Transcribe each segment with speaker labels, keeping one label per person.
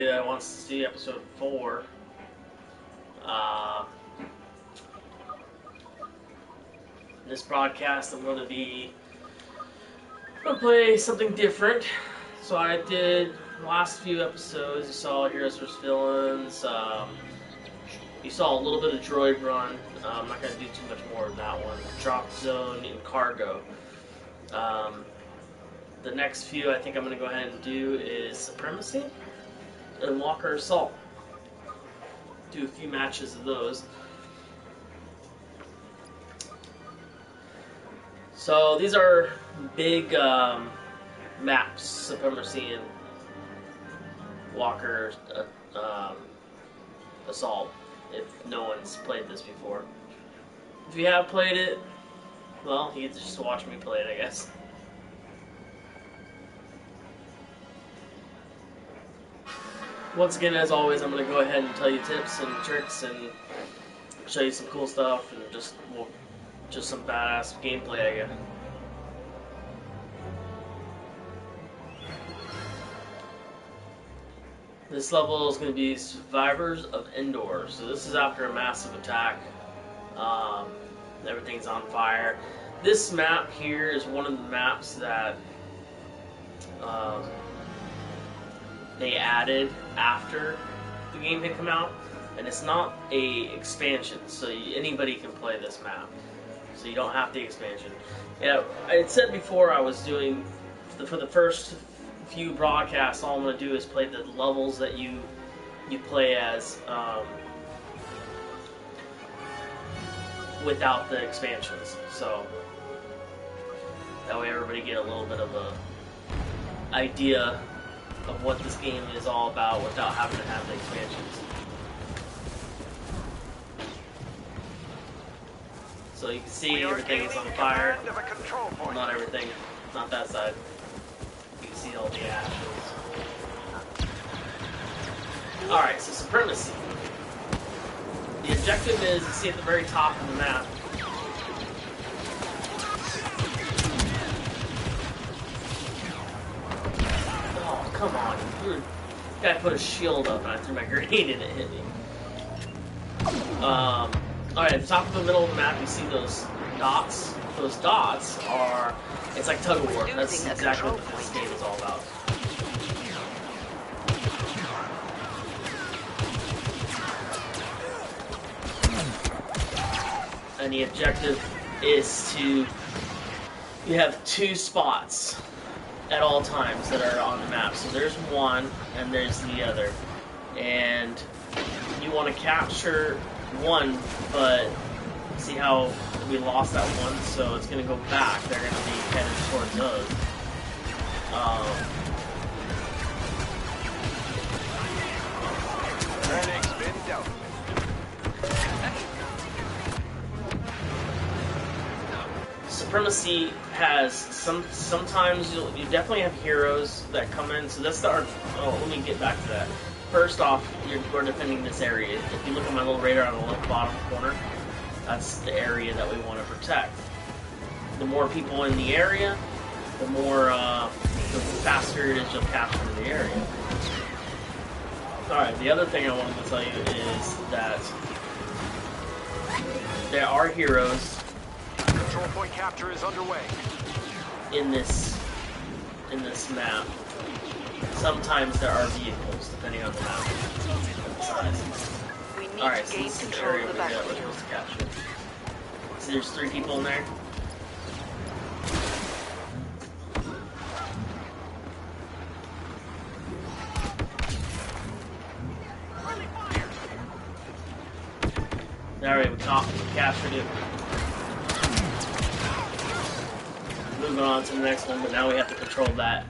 Speaker 1: That wants to see episode 4. This broadcast, I'm going to play something different. So I did the last few episodes. You saw Heroes vs. Villains. You saw a little bit of Droid Run. I'm not going to do too much more of that one. Drop Zone and Cargo. The next few I think I'm going to go ahead and do is Supremacy and Walker Assault. Do a few matches of those. So these are big maps, Supremacy and Walker Assault, if no one's played this before. If you have played it, well, you get to just watch me play it, I guess. Once again, as always, I'm going to go ahead and tell you tips and tricks and show you some cool stuff and just some badass gameplay, I guess. This level is going to be Survivors of Endor. So this is after a massive attack. Everything's on fire. This map here is one of the maps that they added after the game had come out, and it's not a expansion, so anybody can play this map. So you don't have the expansion. Yeah, I had said before I was doing for the first few broadcasts. All I'm going to do is play the levels that you play as without the expansions. So that way everybody get a little bit of a idea of what this game is all about without having to have the expansions. So you can see everything is on fire. Well, not everything, not that side. You can see all the ashes. Alright, so Supremacy. The objective is to see at the very top of the map. Come on, guy put a shield up and I threw my grenade and it hit me. Alright, at the top of the middle of the map you see those dots. Those dots are, it's like tug of war. That's exactly what this game is all about. And the objective is to, you have 2 spots at all times that are on the map. So there's one and there's the other. And you want to capture one, but see how we lost that one, so it's going to go back. They're going to be headed towards those. Supremacy has sometimes you definitely have heroes that come in. So that's let me get back to that. First off, we're defending this area. If you look at my little radar on the left bottom corner, that's the area that we want to protect. The more people in the area, the faster it is you'll capture the area. Alright, the other thing I wanted to tell you is that there are heroes.
Speaker 2: Control point capture is underway.
Speaker 1: In this map. Sometimes there are vehicles, depending on the map and the size. Alright, so this is the area we're supposed to capture. See, there's 3 people in there. Alright, we captured it. Moving on to the next one, but now we have to control that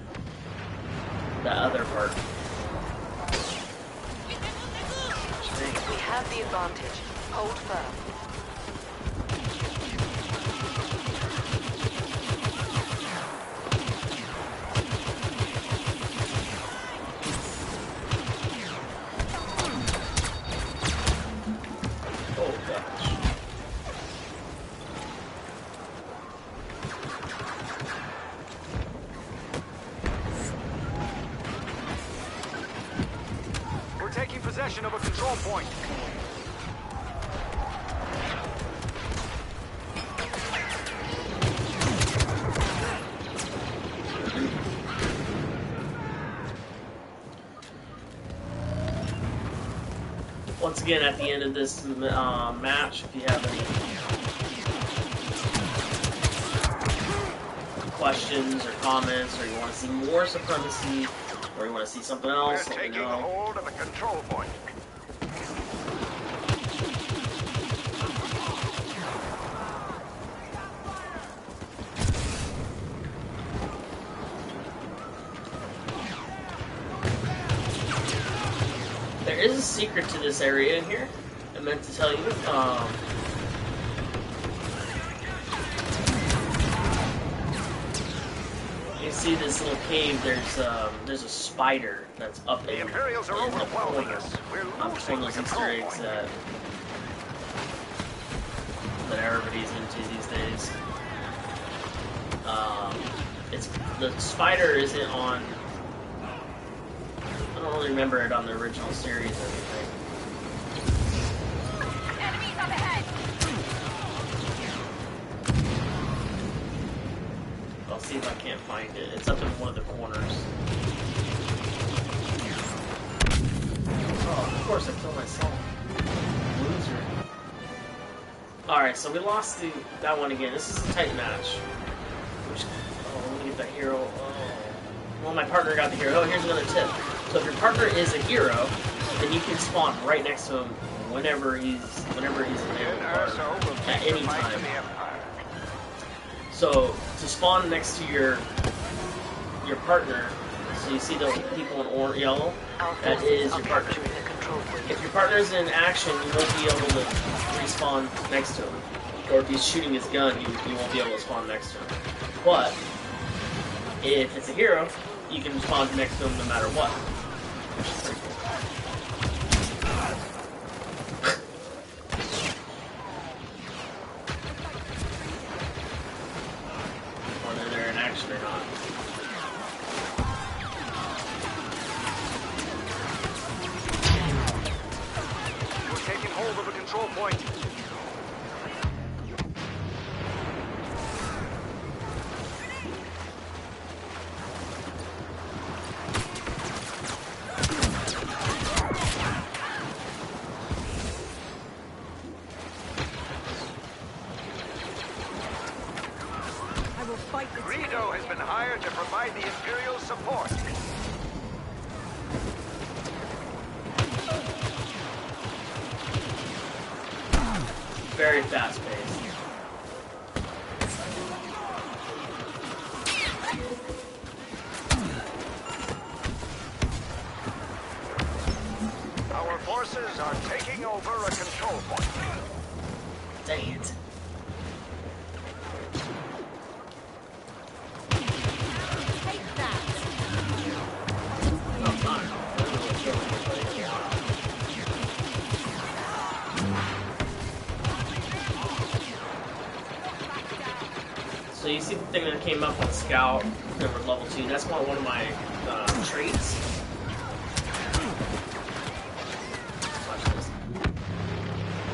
Speaker 1: other part.
Speaker 3: We have the advantage. Hold firm.
Speaker 1: Oh gosh.
Speaker 2: We're taking possession of a control point.
Speaker 1: Once again, at the end of this match, if you have any questions or comments, or you want to see more Supremacy, or you want to see something else,
Speaker 2: We're
Speaker 1: let me
Speaker 2: taking
Speaker 1: know.
Speaker 2: hold of a control point.
Speaker 1: There is a secret to this area in here. I meant to tell you. You see this little cave? There's a spider that's up
Speaker 2: The
Speaker 1: in
Speaker 2: Imperials are
Speaker 1: the
Speaker 2: overwhelming
Speaker 1: corner.
Speaker 2: us. We're
Speaker 1: One
Speaker 2: losing
Speaker 1: of
Speaker 2: the
Speaker 1: those
Speaker 2: control
Speaker 1: Easter eggs
Speaker 2: point.
Speaker 1: that everybody's into these days. It's the spider isn't on. I don't really remember it on the original series or anything.
Speaker 3: Enemies up ahead!
Speaker 1: I'll see if I can't find it. It's up in one of the corners. Oh, of course I killed myself. Loser. Alright, so we lost that one again. This is a tight match. Let me get that hero. Oh. Well, my partner got the hero. Oh, here's another tip. So if your partner is a hero, then you can spawn right next to him whenever he's available, or at any time. So to spawn next to your partner, so you see the people in yellow, that is your partner. If your partner is in action, you won't be able to respawn next to him. Or if he's shooting his gun, you won't be able to spawn next to him. But if it's a hero, you can spawn next to him no matter what. Whether they're in action or not.
Speaker 2: We're taking hold of a control point. Greedo has been hired to provide the Imperial support.
Speaker 1: Very fast paced.
Speaker 2: Our forces are taking over a control point.
Speaker 1: Dang it.
Speaker 3: Take that!
Speaker 1: Oh, fine. I don't know what's wrong with anybody. So you see the thing that came up on Scout, number level 2, that's one of my traits. Watch this.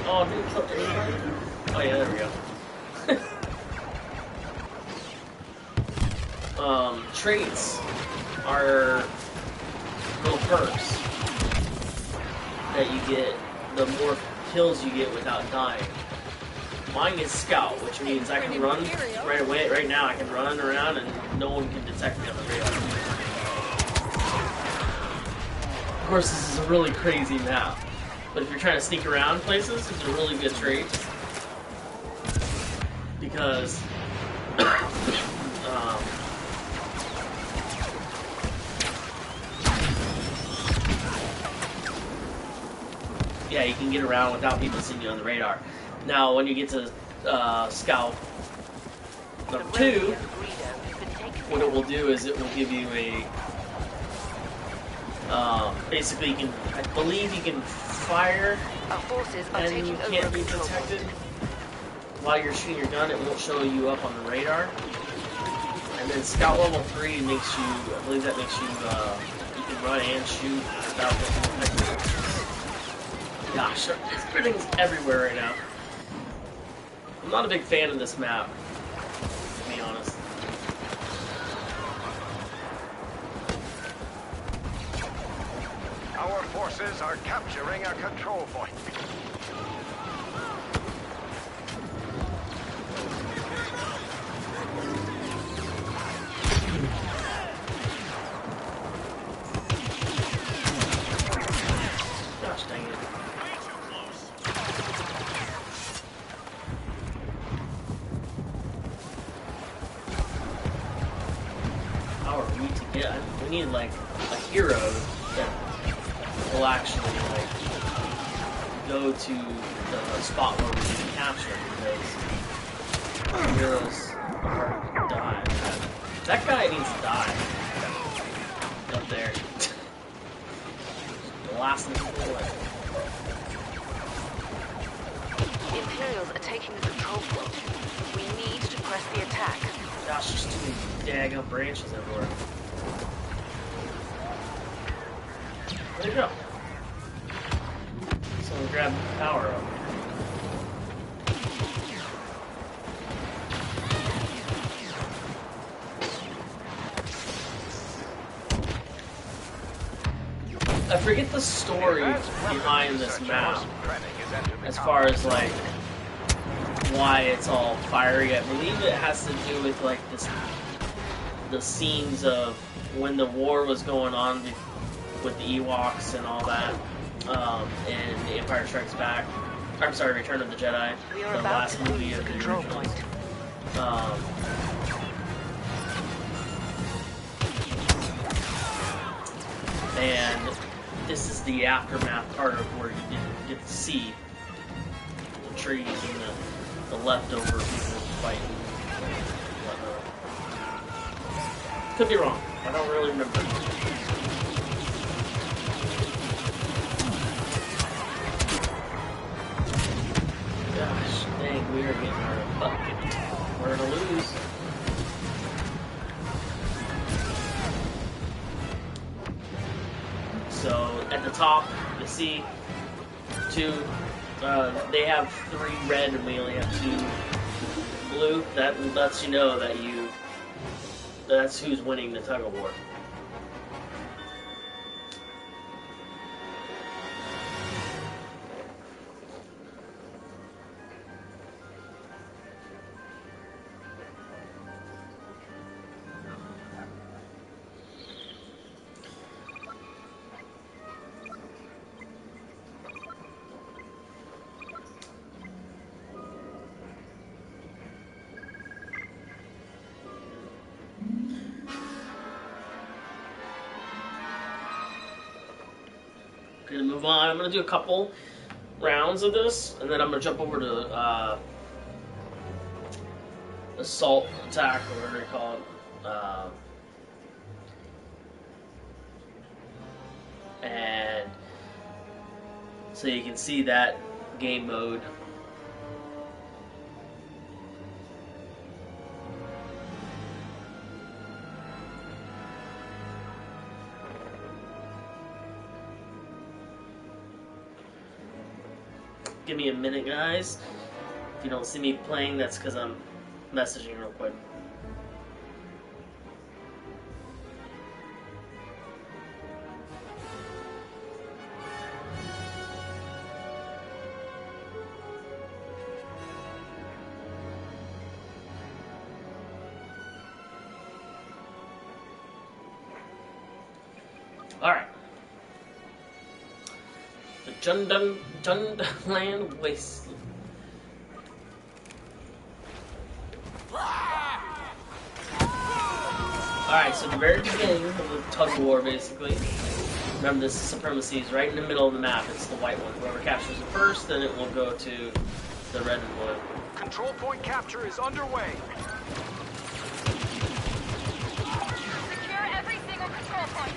Speaker 1: Oh, it didn't kill anybody? Oh yeah, there we go. Traits are little perks that you get the more kills you get without dying. Mine is Scout, which means I can run right away. Right now I can run around and no one can detect me on the radar. Of course, this is a really crazy map. But if you're trying to sneak around places, it's a really good trait. Because yeah, you can get around without people seeing you on the radar. Now, when you get to Scout number 2, what it will do is it will give you a basically you can, I believe you can fire and you can't be detected while you're shooting your gun. It won't show you up on the radar. And then Scout level 3 makes you, I believe that makes you you can run and shoot without being detected. Gosh, everything's everywhere right now. I'm not a big fan of this map, to be honest.
Speaker 2: Our forces are capturing a control point.
Speaker 1: Gosh dang it. How are we to get? We need like a hero that will actually like go to the spot where we can capture because heroes are dying. That guy needs to die up there. Blasting people away.
Speaker 3: The Imperials are taking the control point. We need to press the attack.
Speaker 1: Gosh, there's too many daggum branches everywhere. Where'd it go? Someone grab the power up. I forget the story behind this map, as far as like why it's all fiery. I believe it has to do with like the scenes of when the war was going on with the Ewoks and all that, and The Empire Strikes Back. I'm sorry, Return of the Jedi,
Speaker 3: We are
Speaker 1: the
Speaker 3: about
Speaker 1: last
Speaker 3: to
Speaker 1: movie
Speaker 3: lose
Speaker 1: of
Speaker 3: the
Speaker 1: the
Speaker 3: control
Speaker 1: originals.
Speaker 3: point.
Speaker 1: And this is the aftermath part of where you get to see the trees and the leftover people fighting. Could be wrong. I don't really remember. Gosh, dang, we are getting our butt kicked. We're gonna lose. So at the top, you see two. They have 3 red, and we only have 2 blue. That lets you know that that's who's winning the tug of war. Gonna move on. I'm gonna do a couple rounds of this, and then I'm gonna jump over to assault attack, or whatever you call it. And so you can see that game mode. Give me a minute, guys. If you don't see me playing, that's because I'm messaging real quick. Alright. The Jundland Waste. Alright, so the very beginning of the tug of war, basically. Remember, this Supremacy is right in the middle of the map. It's the white one. Whoever captures it first, then it will go to the red and blue.
Speaker 2: Control point capture is underway.
Speaker 4: Secure every single control point.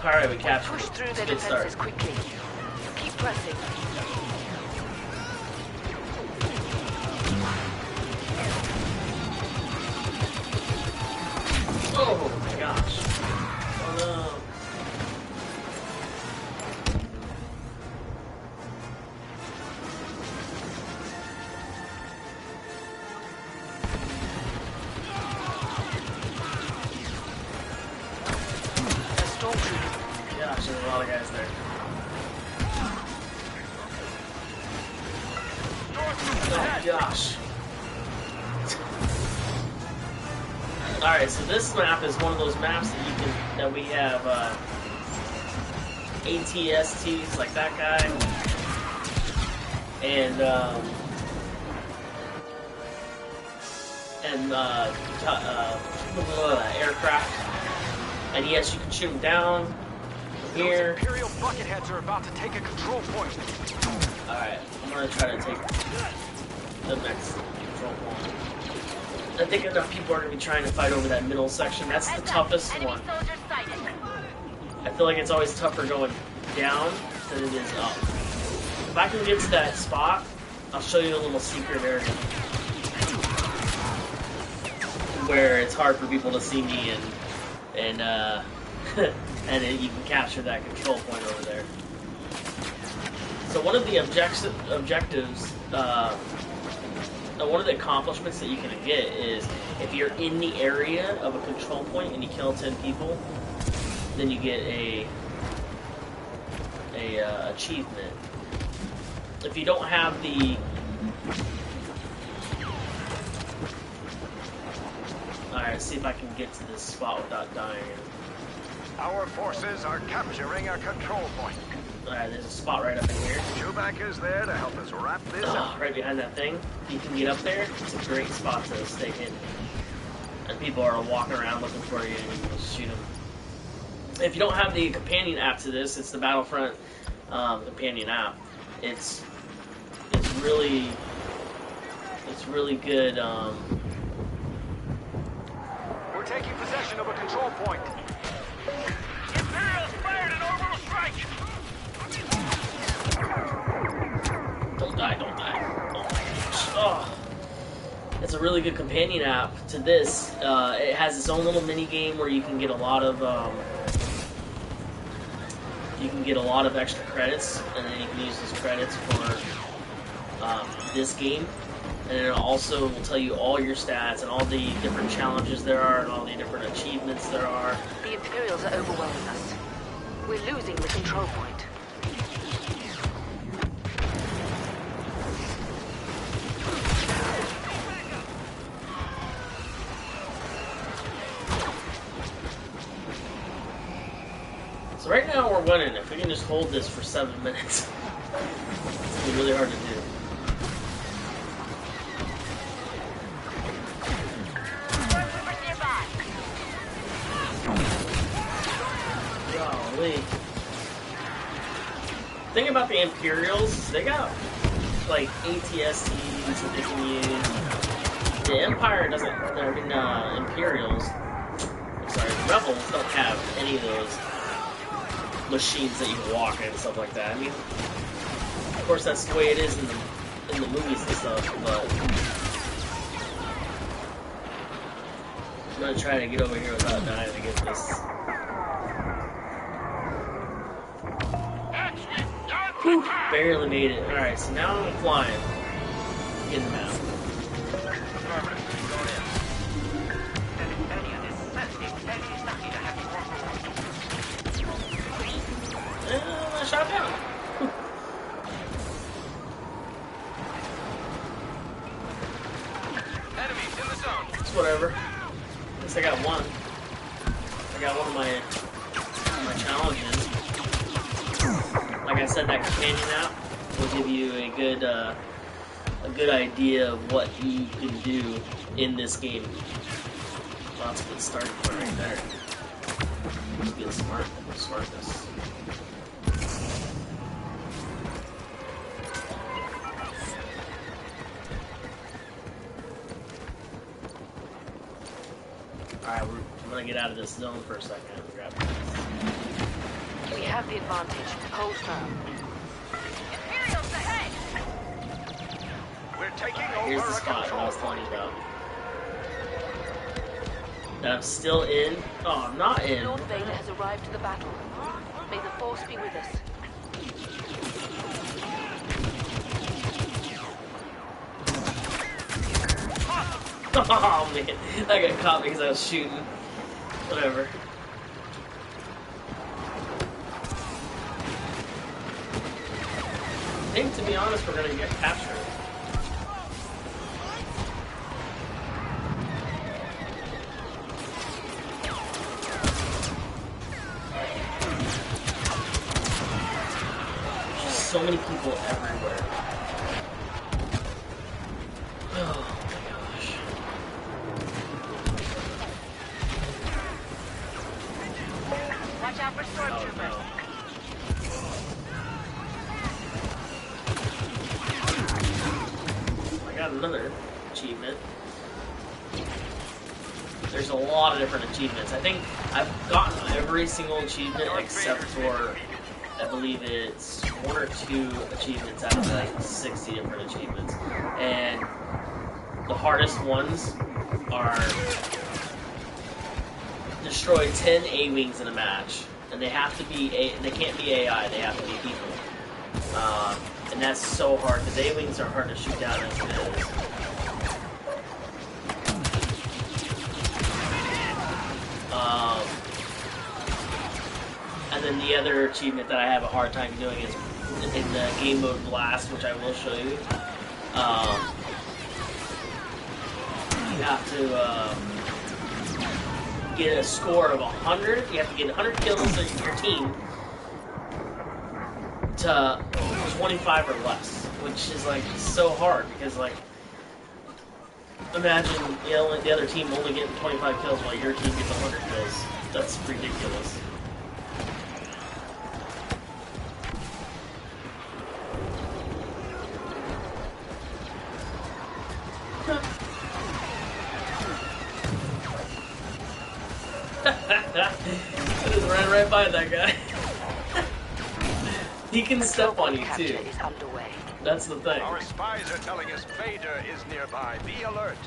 Speaker 1: Alright, we captured
Speaker 3: Push
Speaker 1: it.
Speaker 3: through their
Speaker 1: Good start.
Speaker 3: defenses quickly. Keep pressing.
Speaker 1: lot of guys there. Oh gosh. Alright, so this map is one of those maps that we have ATSTs like that guy, and aircraft, and yes, you can shoot them down from here.
Speaker 2: Those Imperial bucketheads are about to take a control point.
Speaker 1: Alright, I'm gonna try to take the next control point. I think enough people are gonna be trying to fight over that middle section. That's the toughest one. I feel like it's always tougher going down than it is up. If I can get to that spot, I'll show you a little secret area where it's hard for people to see me, and and you can capture that control point over there. So one of the objectives, one of the accomplishments that you can get is if you're in the area of a control point and you kill 10 people, then you get a achievement. If you don't have the Alright, see if I can get to this spot without dying.
Speaker 2: Our forces are capturing a control point.
Speaker 1: Alright, there's a spot right up in here.
Speaker 2: Chewbacca's there to help us wrap this up.
Speaker 1: Right behind that thing. If you can get up there, it's a great spot to stay hidden. And people are walking around looking for you and you can shoot them. If you don't have the companion app to this, it's the Battlefront companion app. It's really good.
Speaker 2: We're taking possession of a control point. Imperials fired an orbital strike.
Speaker 1: Don't die, don't die. Oh my gosh. Oh. It's a really good companion app to this. It has its own little mini game where you can get a lot of extra credits, and then you can use those credits for this game. And it also will tell you all your stats and all the different challenges there are and all the different achievements there are.
Speaker 3: The Imperials are overwhelming us. We're losing the control point.
Speaker 1: So right now we're winning. If we can just hold this for 7 minutes, it's gonna be really hard to do. Golly. The thing about the Imperials, they got like ATSTs that they can use. The Empire doesn't, Imperials, sorry, Rebels don't have any of those machines that you can walk in and stuff like that. I mean, of course that's the way it is in the movies and stuff, but I'm gonna try to get over here without dying to get this. Whew, barely made it. Alright, so now I'm flying. In the map. I shot down.
Speaker 2: Enemies in the zone.
Speaker 1: It's whatever. At least I got one. I got one of my challenges. Like I said, that companion app will give you a good idea of what you can do in this game. Well, that's a good starting point right there. Let's get smartness. Alright, I'm gonna get out of this zone for a second and grab this.
Speaker 3: We have the advantage. Hold firm.
Speaker 4: Imperials ahead!
Speaker 2: We're taking
Speaker 1: Here's
Speaker 2: over
Speaker 1: the
Speaker 2: a
Speaker 1: spot that I
Speaker 2: control
Speaker 1: was telling
Speaker 2: point.
Speaker 1: you about. That I'm still in. Oh, I'm not in.
Speaker 3: Lord Vader has arrived to the battle. May the Force be with us.
Speaker 1: Oh man, I got caught because I was shooting. Whatever. think, to be honest, we're gonna get captured. There's just so many people everywhere. Oh my gosh.
Speaker 4: Watch out for stormtroopers.
Speaker 1: Oh, no. I got another achievement. There's a lot of different achievements. I think I've gotten every single achievement except for, I believe it's 1 or 2 achievements out of the 60 different achievements. And the hardest ones are destroy 10 A-Wings in a match. And they have to be, they can't be AI, they have to be people. And that's so hard, because A-Wings are hard to shoot down as it is. And then the other achievement that I have a hard time doing is in the game mode blast, which I will show you. You have to get a score of 100. You have to get 100 kills of your team to 25 or less, which is like so hard because like imagine the other team only getting 25 kills while your team gets 100 kills. That's ridiculous. I just ran right by that guy. He can step on you too.
Speaker 3: Is underway.
Speaker 1: That's the thing.
Speaker 2: Our spies are telling us Vader is nearby. Be alert.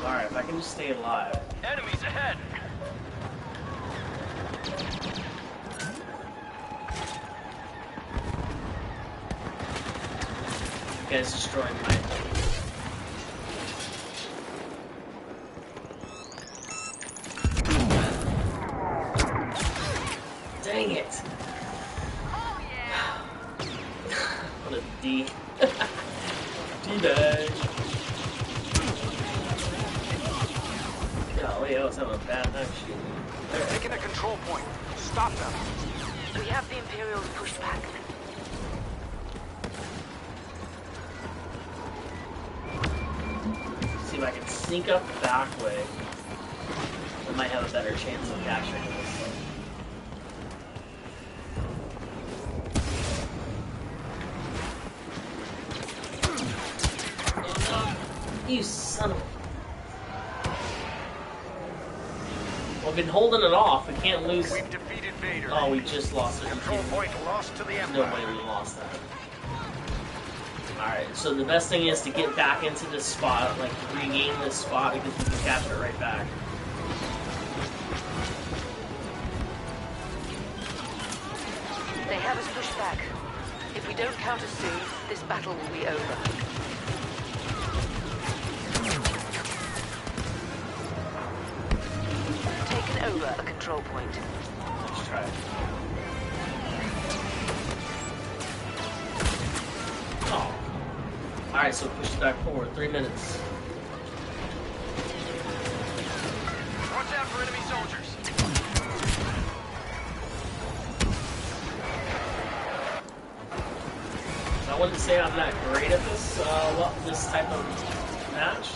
Speaker 1: Alright, if I can just stay alive.
Speaker 2: Enemies ahead.
Speaker 1: You guys destroying my... Dang it!
Speaker 4: Oh yeah.
Speaker 1: What a D. D-bag. Golly, I was having a bad time shooting.
Speaker 2: They're taking a control point. Stop them.
Speaker 3: We have the Imperials pushed back.
Speaker 1: See if I can sneak up the back way. I might have a better chance of capturing this. You son of a... Well, I've been holding it off. We can't lose...
Speaker 2: We've defeated Vader.
Speaker 1: Oh, we just lost it.
Speaker 2: Control point lost to the
Speaker 1: No
Speaker 2: Empire.
Speaker 1: way we lost that. Alright, so the best thing is to get back into this spot, like regain this spot because we can capture it right back.
Speaker 3: They have us pushed back. If we don't counter soon, this battle will be over. Taken over a control point.
Speaker 1: Let's try it. Oh. Alright, so push it back forward. 3 minutes.
Speaker 2: Watch out for enemy soldiers.
Speaker 1: I wouldn't say I'm that great at this, this type of match.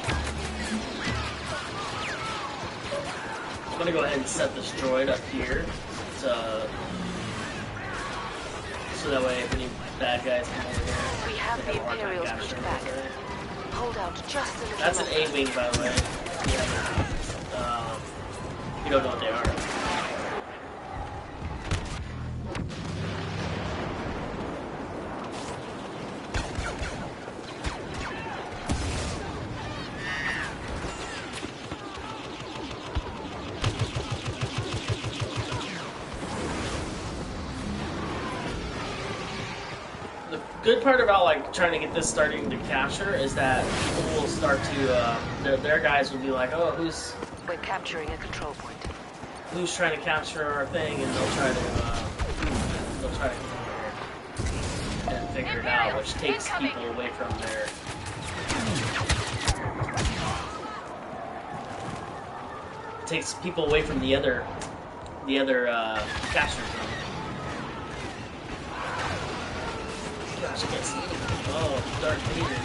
Speaker 1: I'm gonna go ahead and set this droid up here to, so that way if any bad guys come over here,
Speaker 3: We have
Speaker 1: they
Speaker 3: the
Speaker 1: have a hard time
Speaker 3: Imperials pushed
Speaker 1: capturing
Speaker 3: back.
Speaker 1: this area.
Speaker 3: Hold out just a little
Speaker 1: That's an
Speaker 3: longer.
Speaker 1: A-Wing, by the way. Yeah. You don't know what they are. The good part about like trying to get this starting to capture is that people will start to their guys will be like, oh, who's
Speaker 3: We're capturing a control point.
Speaker 1: who's trying to capture our thing, and they'll try to come over here and figure it out, which takes people away from their. Takes people away from the other capture zone. Gosh, I can't see anything. Oh, Darth Vader.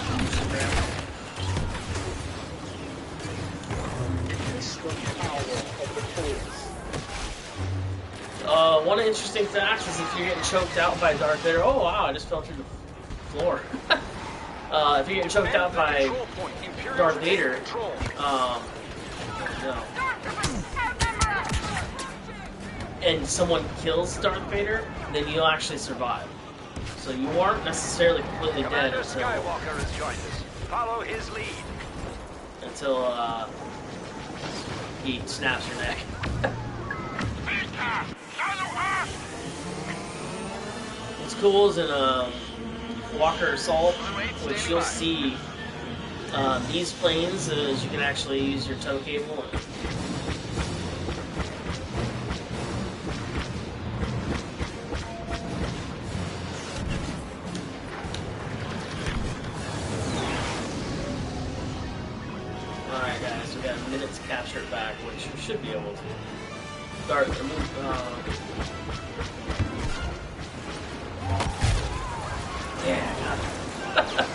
Speaker 1: One interesting fact is if you're getting choked out by Darth Vader. Oh wow, I just fell through the floor. If you're getting choked out by Darth Vader, no. And someone kills Darth Vader, then you'll actually survive. So you aren't necessarily completely dead until
Speaker 2: Skywalker has joined us. Follow his lead.
Speaker 1: Until he snaps your neck. What's cool is in Walker Assault, which you'll see these planes is you can actually use your tow cable. Alright guys, we got a minute to capture it back, which we should be able to. Start yeah, I got it.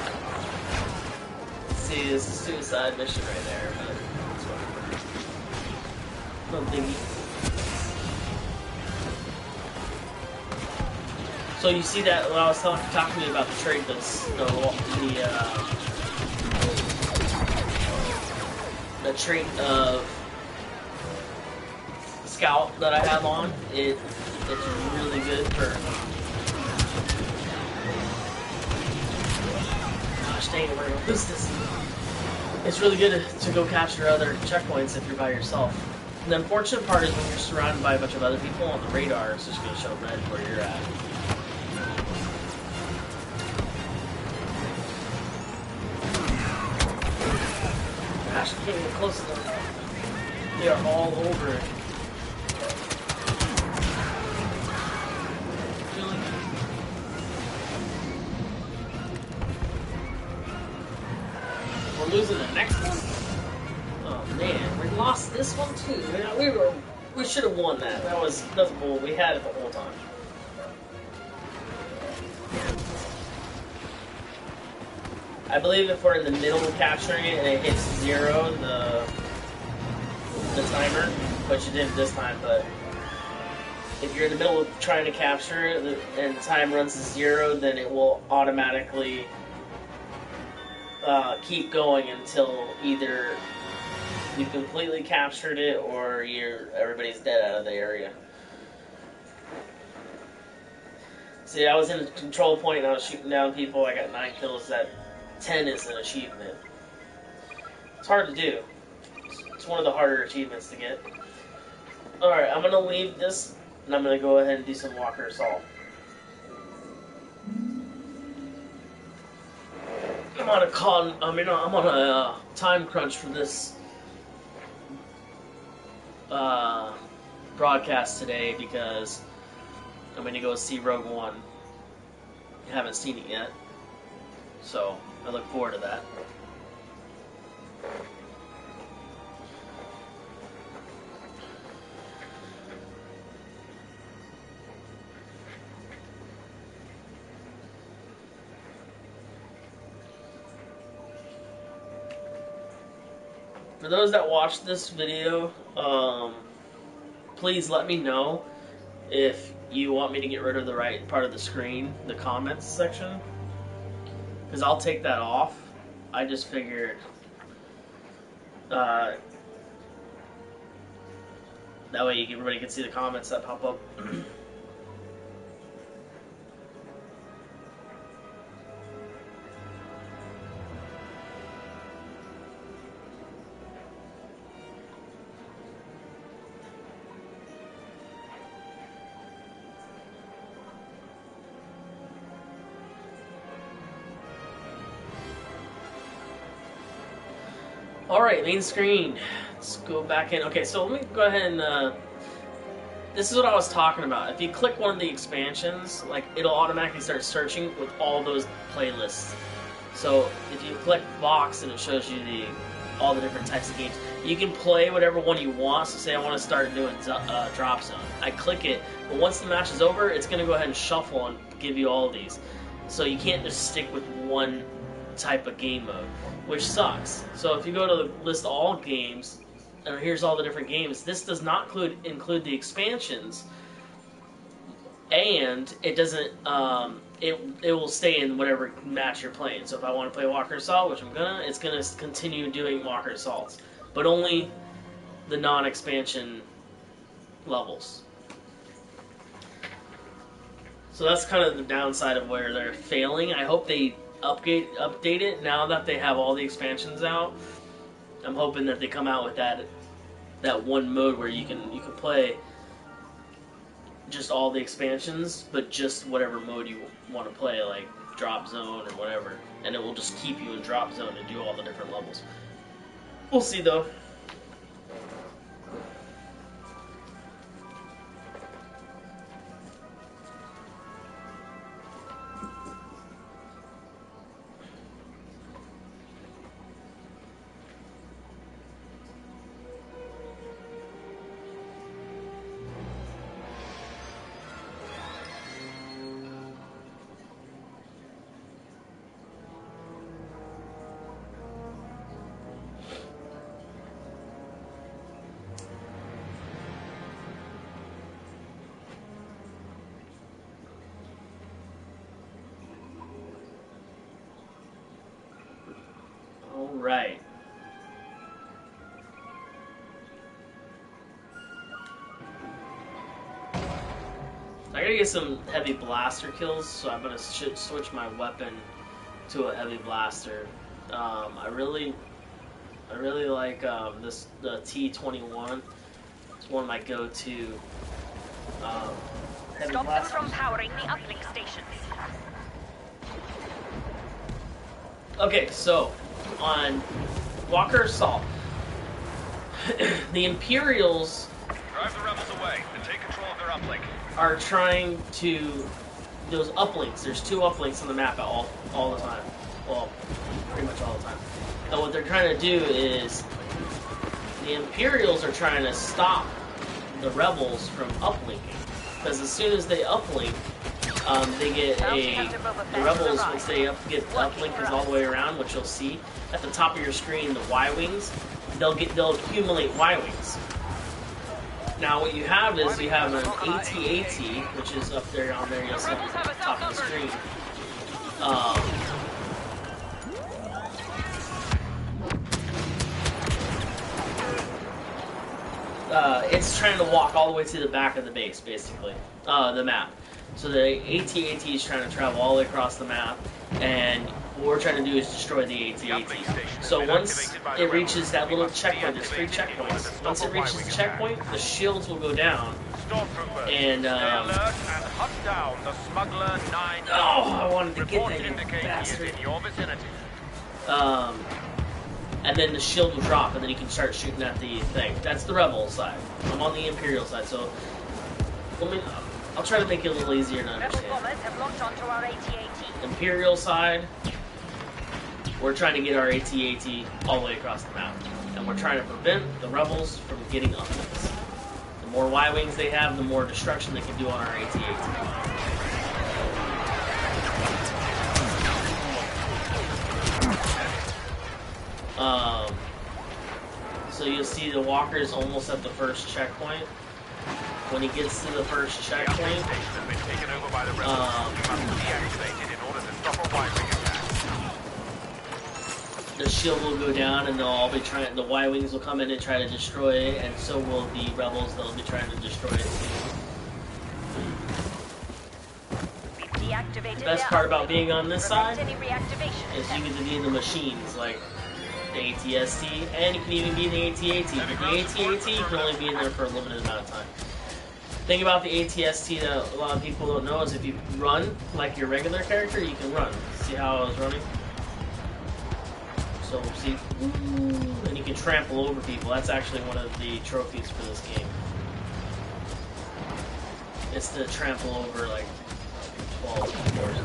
Speaker 1: See, this is a suicide mission right there, but it's whatever. No biggie. So you see that when I was talking to you about the trait the trait of Scout that I have on, it's really good for. Gosh dang it, we're gonna lose this. It's really good to go capture other checkpoints if you're by yourself. And the unfortunate part is when you're surrounded by a bunch of other people on the radar, it's just gonna show red where you're at. Gosh, I can't get close enough. They are all over it. We're losing the next one? Oh man, we lost this one too. We should have won that. That's bull. We had it the whole time. I believe if we're in the middle of capturing it and it hits 0, the timer, which it didn't this time, but if you're in the middle of trying to capture it and the time runs to 0, then it will automatically keep going until either you've completely captured it or everybody's dead out of the area. See, I was in a control point and I was shooting down people. I got 9 kills. That 10 is an achievement. It's hard to do. It's one of the harder achievements to get. Alright, I'm going to leave this and I'm going to go ahead and do some Walker Assault. I'm on a time crunch for this broadcast today because I'm going to go see Rogue One. I haven't seen it yet, so I look forward to that. For those that watch this video, please let me know if you want me to get rid of the right part of the screen, the comments section, because I'll take that off. I just figured that way everybody can see the comments that pop up. Alright, main screen. Let's go back in. Okay, so let me go ahead and this is what I was talking about. If you click one of the expansions, like it'll automatically start searching with all those playlists. So if you click box and it shows you all the different types of games, you can play whatever one you want. So say I want to start doing Drop Zone. I click it, but once the match is over, it's going to go ahead and shuffle and give you all of these. So you can't just stick with one type of game mode, which sucks. So if you go to the list all games, and here's all the different games, this does not include the expansions, and it doesn't. It will stay in whatever match you're playing. So if I want to play Walker Assault, which it's gonna continue doing Walker Assaults, but only the non-expansion levels. So that's kind of the downside of where they're failing. I hope they update it now that they have all the expansions out. I'm hoping that they come out with that one mode where you can play just all the expansions, but just whatever mode you want to play, like Drop Zone or whatever, and it will just keep you in Drop Zone and do all the different levels. We'll see though. Right. I gotta get some heavy blaster kills, so I'm gonna switch my weapon to a heavy blaster. I really like the T-21. It's one of my go-to heavy
Speaker 4: Stop them
Speaker 1: blasters.
Speaker 4: from powering the uplink stations.
Speaker 1: Okay, so on Walker Assault, the Imperials
Speaker 2: Drive the rebels away and take control of their uplink.
Speaker 1: are trying to those uplinks. There's 2 uplinks on the map all the time. Well, pretty much all the time. And what they're trying to do is the Imperials are trying to stop the rebels from uplinking, because as soon as they uplink, they get the rebels, once they get uplink is all the way around, which you'll see at the top of your screen, the Y-wings, they'll accumulate Y-wings. Now what you have is you have an AT-AT, which is up there on there, you'll see at the top of the screen. It's trying to walk all the way to the back of the base, basically, the map. So the AT-AT is trying to travel all the way across the map, and what we're trying to do is destroy the AT-AT. So once it reaches that little checkpoint, there's 3 checkpoints. Once it reaches the checkpoint, the shields will go down, and I wanted to get that, you bastard. And then the shield will drop, and then you can start shooting at the thing. That's the Rebel side. I'm on the Imperial side, so I'll try to make it a little easier to understand. Imperial side, we're trying to get our AT-AT all the way across the map, and we're trying to prevent the Rebels from getting uplinks. The more Y-wings they have, the more destruction they can do on our AT-AT. So you'll see the walker's almost at the first checkpoint. When he gets to the first checkpoint, the shield will go down, and they'll all be trying. The Y-wings will come in and try to destroy it, and so will the rebels. They'll be trying to destroy it too. The best part about being on this side is you get to be in the machines, like the AT-ST, and you can even be in the AT-AT. But the AT-AT can only be in there for a limited amount of time. The thing about the AT-ST that a lot of people don't know is if you run like your regular character, you can run. See how I was running? So, see? And you can trample over people. That's actually one of the trophies for this game. It's to trample over like 12 floors.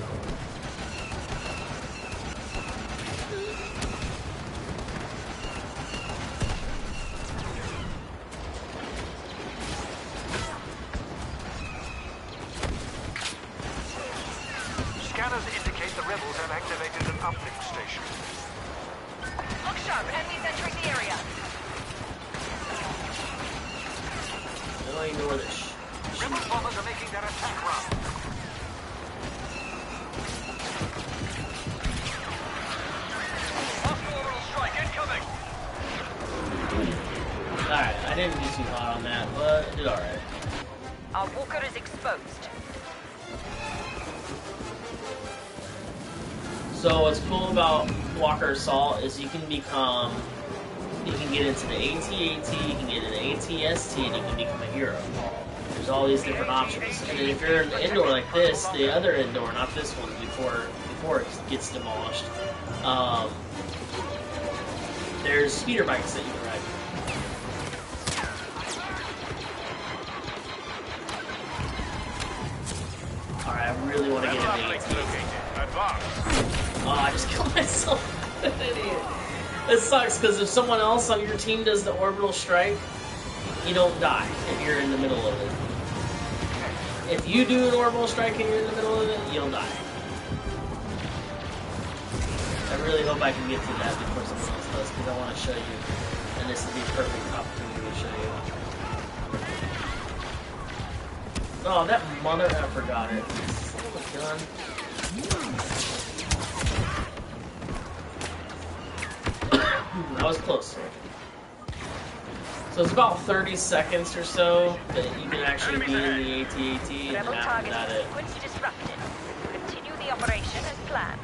Speaker 2: Scanners indicate the rebels have activated an uplink station.
Speaker 4: Look sharp. Enemies entering the area.
Speaker 1: I don't even know where they're
Speaker 2: Rebel bombers are making their attack run. Hostile orbital strike incoming.
Speaker 1: Alright, I didn't do too hot on that, but I did alright.
Speaker 4: Our walker is exposed.
Speaker 1: So what's cool about Walker Assault is you can get into the AT-AT, you can get into AT-ST, and you can become a hero. There's all these different options. And then if you're in the indoor like this, the other indoor, not this one, before it gets demolished, there's speeder bikes that you can ride. Alright, I really want to get into AT-AT. Oh, I just killed myself. An idiot. It sucks because if someone else on your team does the orbital strike, you don't die if you're in the middle of it. If you do an orbital strike and you're in the middle of it, you don't die. I really hope I can get to that before someone else does because I want to show you, and this would be a perfect opportunity to show you. Oh, that mother, I forgot it. Son of a gun. That was close. So it's about 30 seconds or so that you can actually be in the AT-AT, and
Speaker 4: Rebel
Speaker 1: after
Speaker 4: target
Speaker 1: that it...
Speaker 4: sequence disrupted. Continue the operation as planned.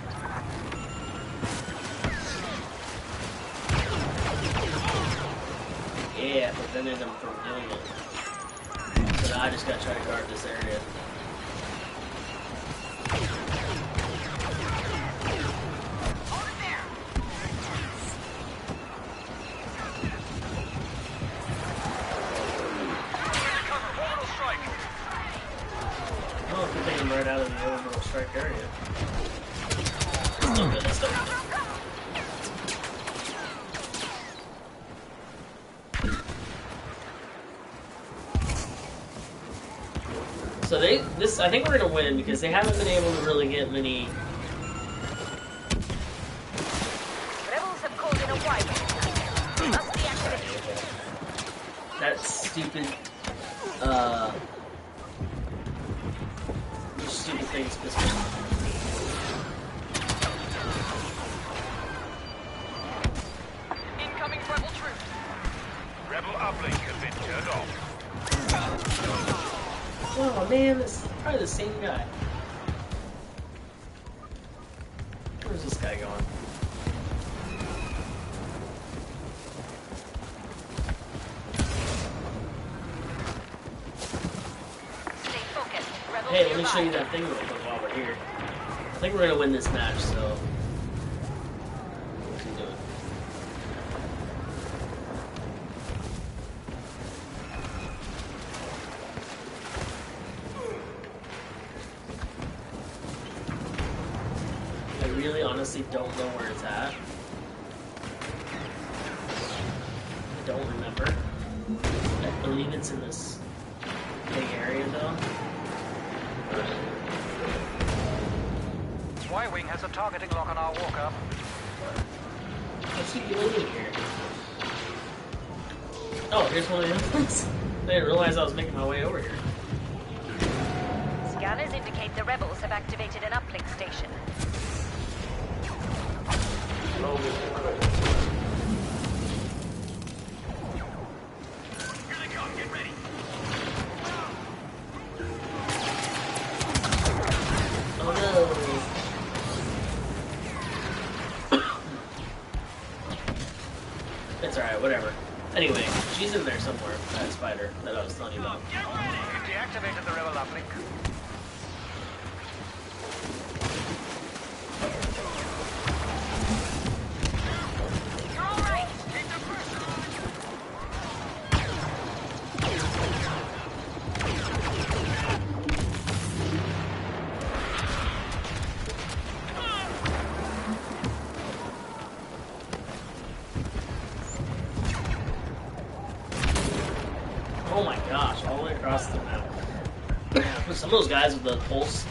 Speaker 1: Yeah, prevented them from doing it. But I just gotta try to guard this area. Oh, good thing I'm right out of the orbital strike area. Still good, still good. So I think we're gonna win because they haven't been able to really get many.
Speaker 4: Rebels have called in a wide. Must be activated.
Speaker 1: That stupid things pissed me off.
Speaker 4: Incoming rebel troops.
Speaker 2: Rebel uplink has been turned off.
Speaker 1: Oh man, this is probably the same guy. Where's this guy going?
Speaker 4: Stay focused. Rebels
Speaker 1: Hey, let me
Speaker 4: nearby.
Speaker 1: show you that thing real quick while we're here. I think we're gonna win this match, so we can do it. I really honestly don't know where it's at. I don't remember. I believe it's in this big area though.
Speaker 2: Y-Wing has a targeting lock on our walker.
Speaker 1: What's he doing here? Oh, here's one of the infants. I didn't realize I was making my way over here.
Speaker 4: Scanners indicate the rebels have activated an uplink station.
Speaker 2: Here they come, get ready.
Speaker 1: Oh no. It's alright, whatever. Anyway, she's in there somewhere, that spider that I was telling you about.
Speaker 2: Get ready. We've deactivated the rebel uplink.
Speaker 4: You're all right. Keep the pressure on.
Speaker 1: way across the map. Some of those guys with the pulse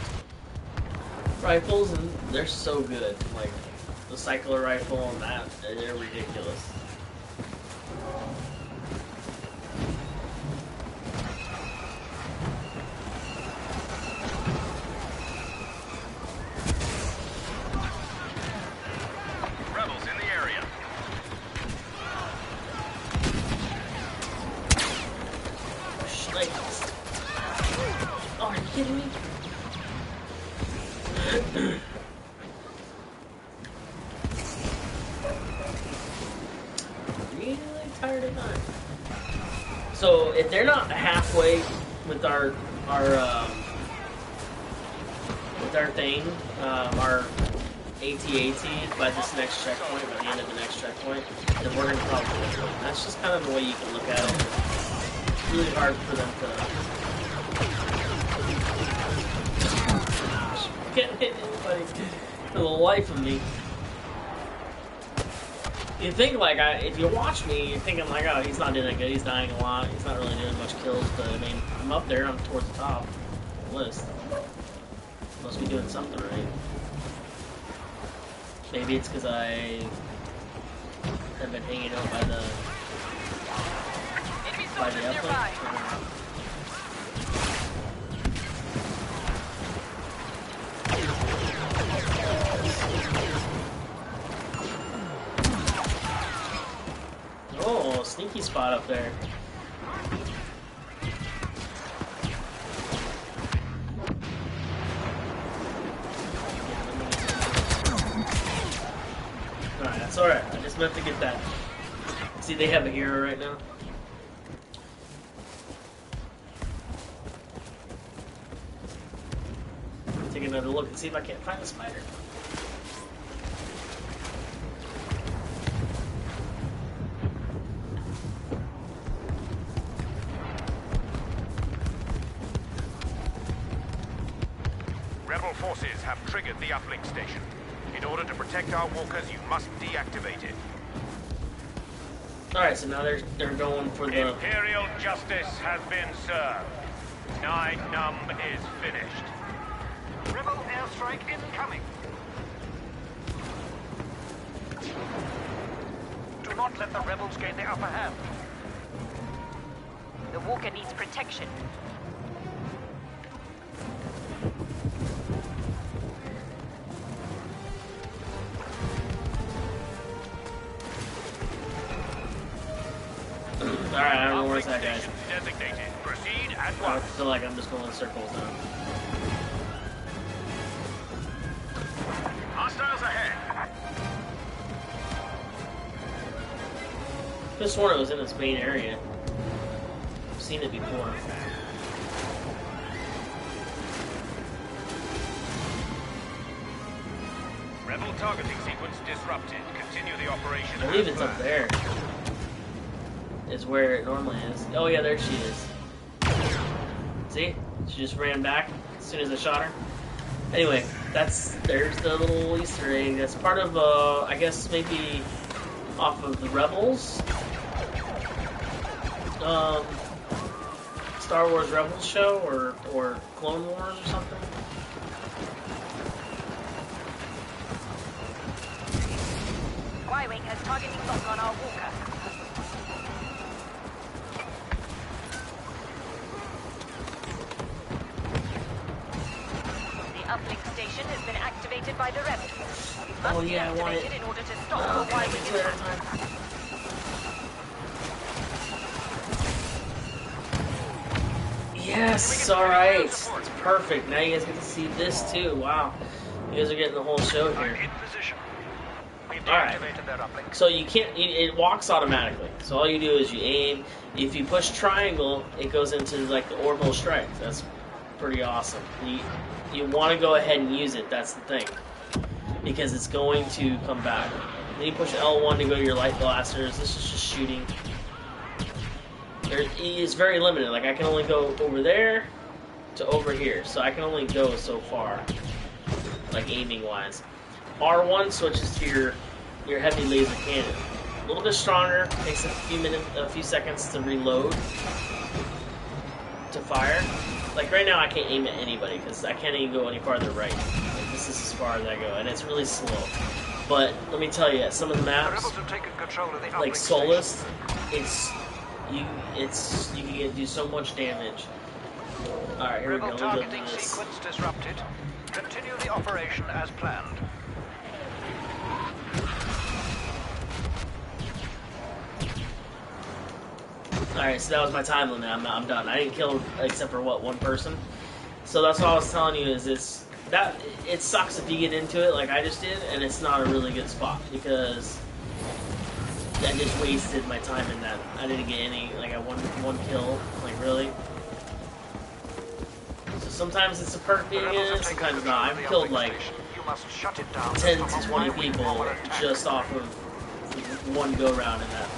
Speaker 1: rifles, and they're so good. Like the cycler rifle and that, they're ridiculous.
Speaker 2: Rebels in the area.
Speaker 1: Like, oh, are you kidding me? Really tired of time. So if they're not halfway with our thing, our AT-AT by this next checkpoint, by the end of the next checkpoint, then we're gonna probably win. That's just kind of the way you can look at it. It's really hard for them to can't hit anybody for the life of me. You think like if you watch me, you're thinking like, oh, he's not doing that good. He's dying a lot. He's not really doing much kills. But I mean, I'm up there. I'm towards the top of the list. Must be doing something right. Maybe it's because I have been hanging out by the uplink. Oh, sneaky spot up there. Alright, that's alright. I just meant to get that. See, they have a hero right now. Take another look and see if I can't find the spider.
Speaker 2: Rebel forces have triggered the uplink station. In order to protect our walkers, you must deactivate it.
Speaker 1: Alright, so now they're going for the...
Speaker 2: Imperial justice has been served. Nine Numb is finished. Rebel airstrike incoming. Do not let the rebels gain the upper hand.
Speaker 4: The walker needs protection.
Speaker 1: Alright, I don't know where's that guy.
Speaker 2: Designated. Proceed at
Speaker 1: I
Speaker 2: once.
Speaker 1: feel like I'm just going in circles now.
Speaker 2: Hostiles ahead.
Speaker 1: I just sworn it was in this main area. I've seen it before.
Speaker 2: Rebel targeting sequence disrupted. Continue the operation.
Speaker 1: I believe
Speaker 2: as
Speaker 1: it's up
Speaker 2: planned.
Speaker 1: there. Is where it normally is. Oh yeah, there she is. See? She just ran back as soon as I shot her. Anyway, there's the little Easter egg. That's part of I guess maybe off of the Rebels. Star Wars Rebels show or Clone Wars or something.
Speaker 4: Y-Wing has targeting lock on our walker. Uplink station has been activated by the rebels. Must
Speaker 1: Oh yeah, I want it.
Speaker 4: deactivate in order to stop the Y-Wing attack.
Speaker 1: Yes, alright. It's perfect. Now you guys get to see this too. Wow. You guys are getting the whole show
Speaker 2: I'm
Speaker 1: here.
Speaker 2: in position. We've
Speaker 1: Alright.
Speaker 2: deactivated their uplink.
Speaker 1: So you can't, it walks automatically. So all you do is you aim. If you push triangle, it goes into like the orbital strike. That's pretty awesome. You want to go ahead and use it, that's the thing. Because it's going to come back. Then you push L1 to go to your light blasters. This is just shooting. It's very limited. Like I can only go over there to over here. So I can only go so far. Like aiming wise. R1 switches to your heavy laser cannon. A little bit stronger, takes a few seconds to reload. to fire. Like right now, I can't aim at anybody because I can't even go any farther right. Like, this is as far as I go, and it's really slow. But let me tell you, some of the maps, like Solus, you can do so much damage. All right, here we go. Let's go do this.
Speaker 2: Sequence disrupted. Continue the operation as planned.
Speaker 1: Alright, so that was my time limit. I'm done. I didn't kill except for what, one person. So that's what I was telling you is it sucks if you get into it like I just did, and it's not a really good spot because I just wasted my time in that. I didn't get any, like I won one kill, like really. So sometimes it's a perk being in it, sometimes not. I've killed like 10 to 20 people just off of one go round in that.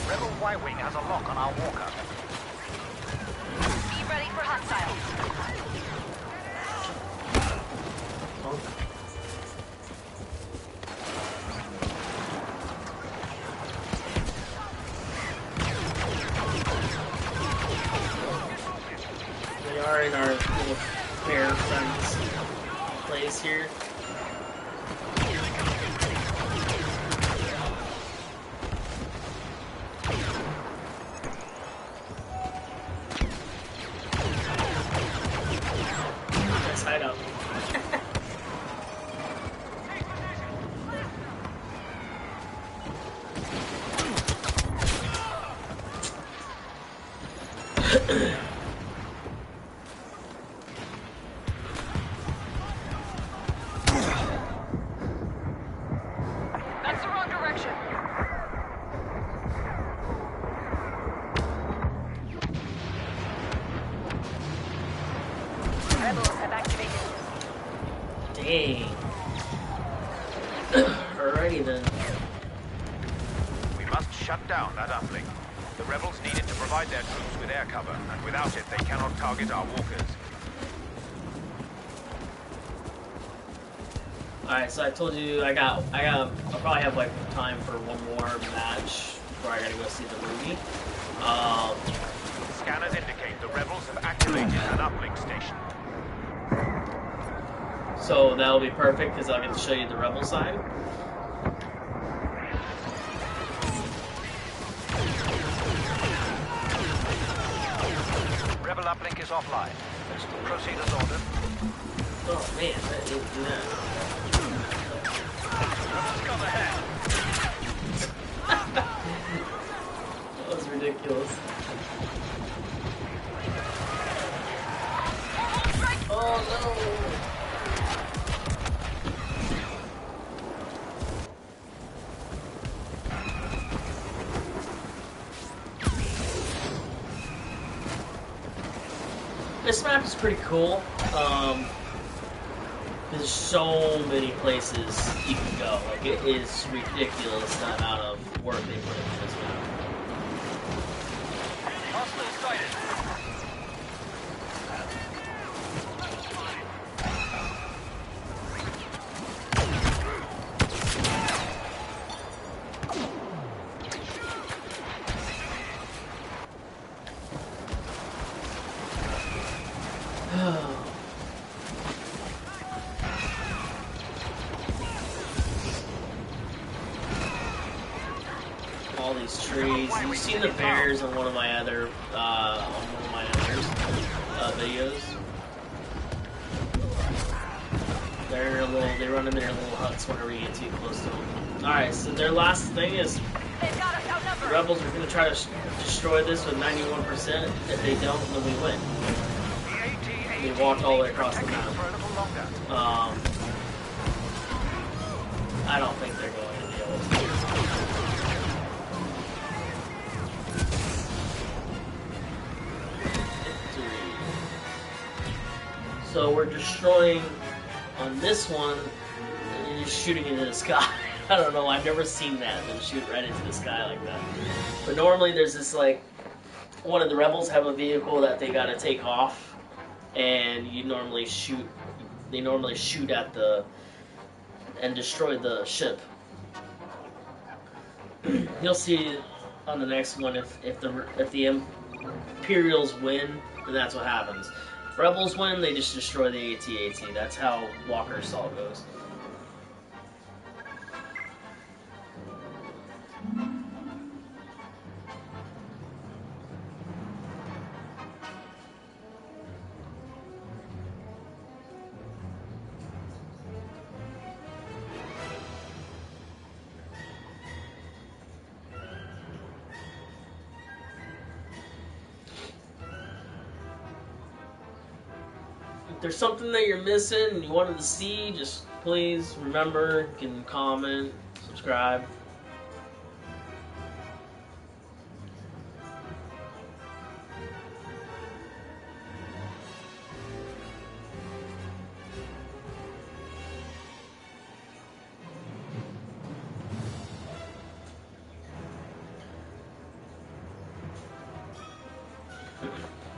Speaker 2: Rebel Y-Wing has a lock on our walker.
Speaker 4: Be ready for hostiles.
Speaker 1: We are in our little fair friends place here. Side up.
Speaker 4: That's the wrong direction. Rebels have activated.
Speaker 1: Dang. Alrighty then.
Speaker 2: We must shut down that uplink. The rebels needed to provide their troops with air cover, and without it, they cannot target our walkers.
Speaker 1: Alright, so I told you I'll probably have like time for one more match before I gotta go see the movie.
Speaker 2: Scanners indicate the rebels have activated an uplink station.
Speaker 1: So that'll be perfect because I'll get to show you the rebel side.
Speaker 2: Rebel uplink is offline. Proceed as ordered.
Speaker 1: Oh man, that didn't do that.
Speaker 2: Rebels come ahead.
Speaker 1: That was ridiculous. Oh no! This map is pretty cool. There's so many places you can go. Like, it is ridiculous the amount of work they put into this map.
Speaker 2: Hostile sighted.
Speaker 1: All these trees. You've seen the bears on one of my other videos. They run in their little huts whenever you get too close to them. Alright, so their last thing is
Speaker 4: They've got us
Speaker 1: the
Speaker 4: outnumbered.
Speaker 1: rebels are going to try to destroy this with 91%. If they don't, then we win. They walked all the way across the map. I don't think they're going to be able to. So we're destroying on this one, and you're just shooting into the sky. I don't know, I've never seen that, them shoot right into the sky like that. But normally there's this, like, one of the rebels have a vehicle that they gotta take off, and you normally shoot, they normally shoot at the, and destroy the ship. You'll see on the next one if the Imperials win, and that's what happens. Rebels win, they just destroy the AT-AT. That's how Walker Assault goes. If there's something that you're missing and you wanted to see, just please remember, you can comment, subscribe.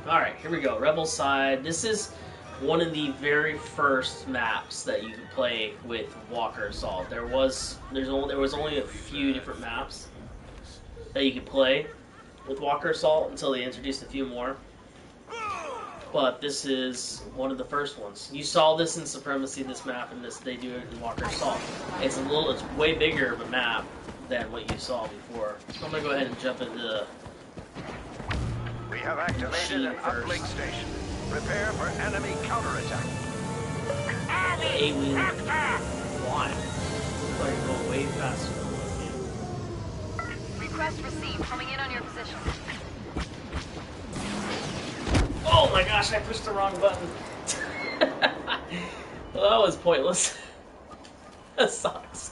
Speaker 1: Alright, here we go. Rebel side. This is one of the very first maps that you can play with Walker Assault. There was only a few different maps that you could play with Walker Assault until they introduced a few more. But this is one of the first ones. You saw this in Supremacy, this map, and this they do it in Walker Assault. It's way bigger of a map than what you saw before. So I'm gonna go ahead and jump into the
Speaker 2: We have activated an uplink station. Prepare for enemy counterattack.
Speaker 1: A-wing. Why? Like go way faster.
Speaker 3: Request received. Coming in on your position.
Speaker 1: Oh my gosh, I pushed the wrong button. Well, that was pointless. That sucks.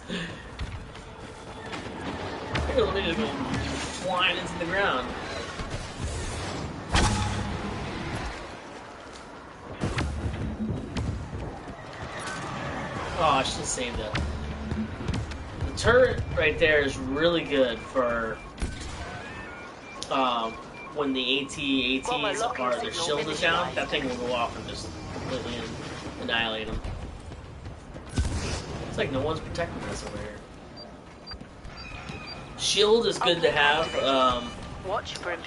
Speaker 1: Let me just go flying into the ground. Oh, I should have saved it. The turret right there is really good for when the AT-ATs are, their shield is down, that thing will go off and just completely annihilate them. It's like no one's protecting us over here. Shield is good to have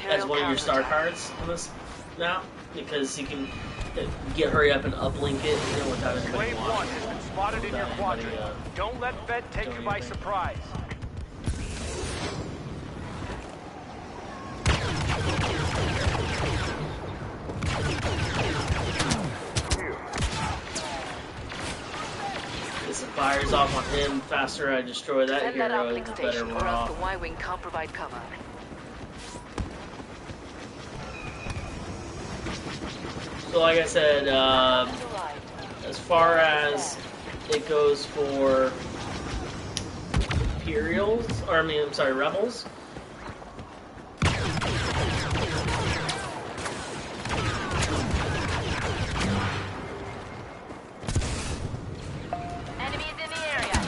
Speaker 1: as one of your star cards on this map, because you can hurry up and uplink it, you know, without anybody
Speaker 2: Wave
Speaker 1: watching.
Speaker 2: 1 has been spotted in your quadrant. Don't let Fed take you by surprise.
Speaker 1: As it fires off on him, faster I destroy that
Speaker 3: Defend that
Speaker 1: hero,
Speaker 3: uplink
Speaker 1: the better
Speaker 3: station,
Speaker 1: we're
Speaker 3: or else
Speaker 1: off.
Speaker 3: the Y-wing can't provide cover.
Speaker 1: So like I said, as far as it goes for Imperials, or I'm sorry, Rebels.
Speaker 3: Enemies in the area.